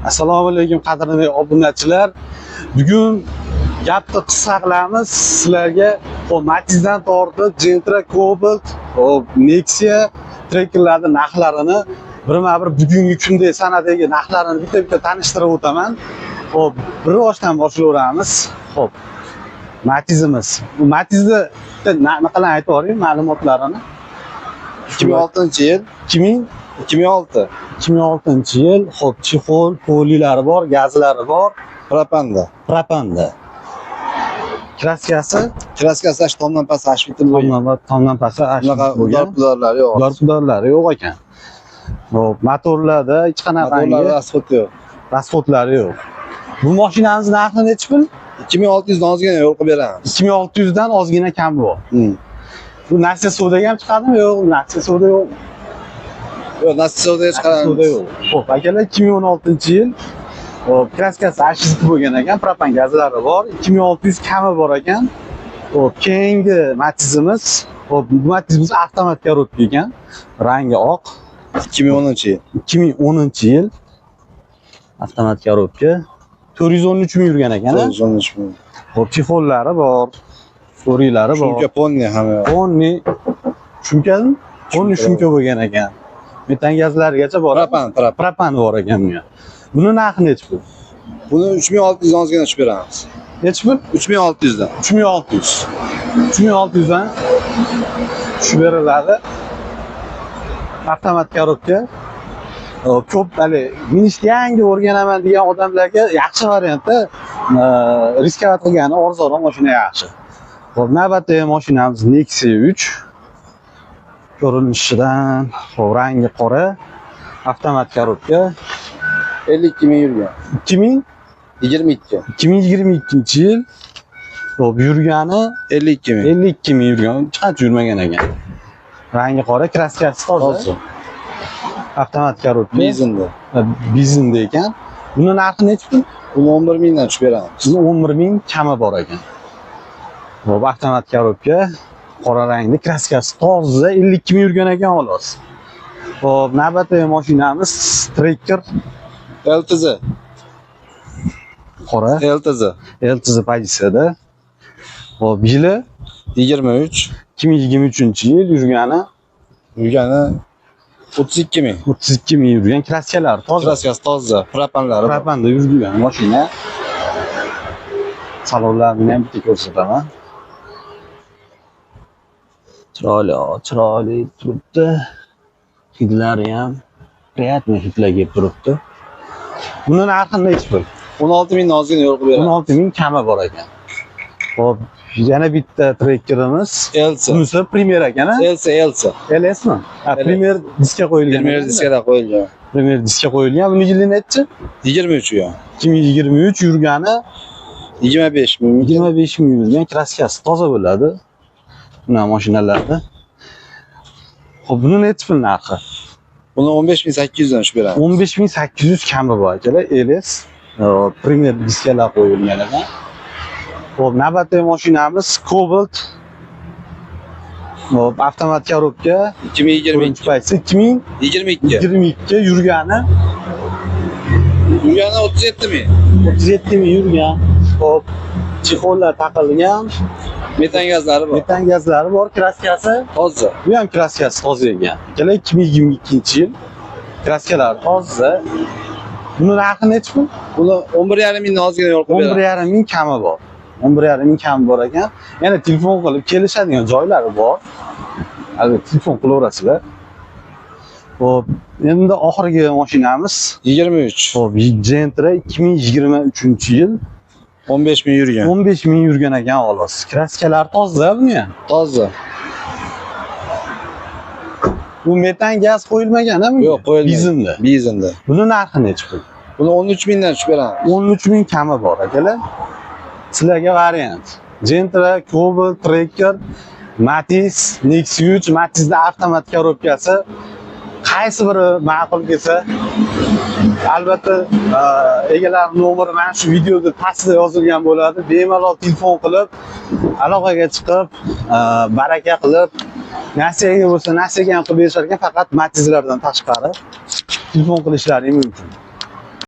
Assalomu alaykum qadrli obunachilar. Bugun gapni qisqa qilamiz. Sizlarga Matizdan tortib Gentra, Cobalt, Nexia trekkerlarning narxlarini birma-bir bugungi kunda sanadagi narxlarini bitta tanishtirib o'taman. Bir boshdan boshlayveramiz. Matizimiz. Bu Matizni nima qilib aytib o'ring ma'lumotlarini. 2006-yil. 2006. 2006-yil. Xo'p, chexol, polilari bor, gazlari bor, propanda. Kraskasi 8 tomdan past 8 bitim bo'lgan. Tomdan past 8 bo'lgan. Dorpudorlari yo'q. Dorpudorlari yo'q ekan. Xo'p, motorlarda hech qanaqangi rasxod yo'q. rasxodlari yo'q. Bu mashinamiz narxi necha pul? 2600 dan ozgina yo'l qilib beramiz. 2600 dan ozgina kam bor. Bu Nasiya savdoga ham chiqadimi? Yo'q, Nasiya savdo yo'q. Yo'q, Nasiya savdoga chiqaramiz. Xo'p, akalar 2016-yil. Xo'p, kraskasi 8 bo'lgan ekan, propan gazlari bor, 2600 kami bor ekan. Xo'p, keyingi Matizimiz, xo'p, bu Matizimiz avtomat korobka ekan. Rangi oq. 2010-yil. 2010-yil. Avtomat korobka. 413 ming yurgan ekan. 413 ming. Xo'p, chexollari bor, so'rilari bor. Shunga ponni ham yo'q. Ponni shumkami? Ponni shumka bo'lgan ekan. Metan gazlarigacha bor. Propan bor ekan bu. Buni narxi necha pul? Buni 3600 dan ozgina tushib beramiz. Necha pul? 3600 dan. 3600. 3600 dan tushib beriladi. Avtomat korobka. Ko'p hali minishni yangi o'rganaman degan odamlarga yaxshi variantda riskovat qilgani arzonroq mashina yaxshi. Xo'p, navbatdagi mashinamiz Nexia 3. Ko'rinishidan, rangi qora, avtomat korobka. 52 ming yurgan. 2022. 2022-yil. Xo'p, yurgani 52 ming. 52 ming yurgan, qancha yurmagan ekan. Rangi qora, kraskasi toza. Avtomat korobka. Bizinda ekan. Buni narxi necha pul? Buni 11 mingdan tushib beramiz. Buni 11 ming kami bor ekan. Xo'p, avtomat korobka, qora rangli, kraskasi toza, 52 ming yurgan ekan xolos. Xo'p, navbatdagi mashinamiz Trekker LTZ. Qora LTZ pozitsiyada. Xo'p, yili 23. 2023-yil yurgani 32 ming. 32 ming yurgan, kraskalar toza. Kraskasi toza, propanlari. Propanda yurgan mashina. Salonlarini ham bitta ko'rsataman. Chiroyli turibdi. Hidlari ham приятный hidlar kelib turibdi. Buni narxi necha pul? 16 mingdan ozgina yo'l qilib beramiz. 16 ming kami bor ekan. Xo'p, yana bitta trekkerimiz. Bunisi Premier ekan, a? LSmi? Premier diskga qo'yilgan. Premier diskga qo'yilgan. Premier diskga qo'yilgan. Buni yili necha? 23 yo'q. 2023 yurgani 25 ming. 25 ming yurgan, kraskasi toza bo'ladi. Buna mashinalarda. Xo'p, buni necha pul narxi? Buni 15800 dan tushib beramiz. 15800 kami bor akalar. LS Premier diskalar qo'yilgan ekan. Xo'p, navbatdagi mashinamiz Cobalt. Xo'p, avtomat korobka 2022 yurgani 37 ming. 37 ming yurgan. Xo'p, chexollar taqilgan. Metan gazlari bor. Kraskasi toza. Bu ham kraskasi toza ekan. Akalar 2022-yil. Kraskalar toza. Buni narxi necha pul? Buni 11,5 mingdan ozgina yo'l qilib beramiz. 11,5 ming kami bor. 11,5 ming kami bor ekan. Yana telefon qilib kelishadigan joylari bor. Hali telefon qilaverasizlar. Xo'p, endi oxirgi mashinamiz 23. Xo'p, Gentra 2023-yil. 15 ming yurgan. 15 ming yurgan ekan xolos. Kraskalar toza buni ham. Toza. Bu metan gaz qo'yilmagan-a bunga? Yo'q, qo'yilmagan. Bizinda. Buni narxi necha pul? Buni 13 mingdan tushib beramiz. 13 ming kami bor akalar. Sizlarga variant. Gentra, Cobalt, Trekker, Matiz, Nexia 3, Matizda avtomat korobkasi qaysi biri ma'qul kelsa, albatta egalar nomeri mana shu videoda pastda yozilgan bo'ladi. Bemalol telefon qilib, aloqaga chiqib, baraka qilib, nasiyaga bo'lsa nasiyaga ham qilib berisharkan, faqat Matizlardan tashqari telefon qilishlari mumkin.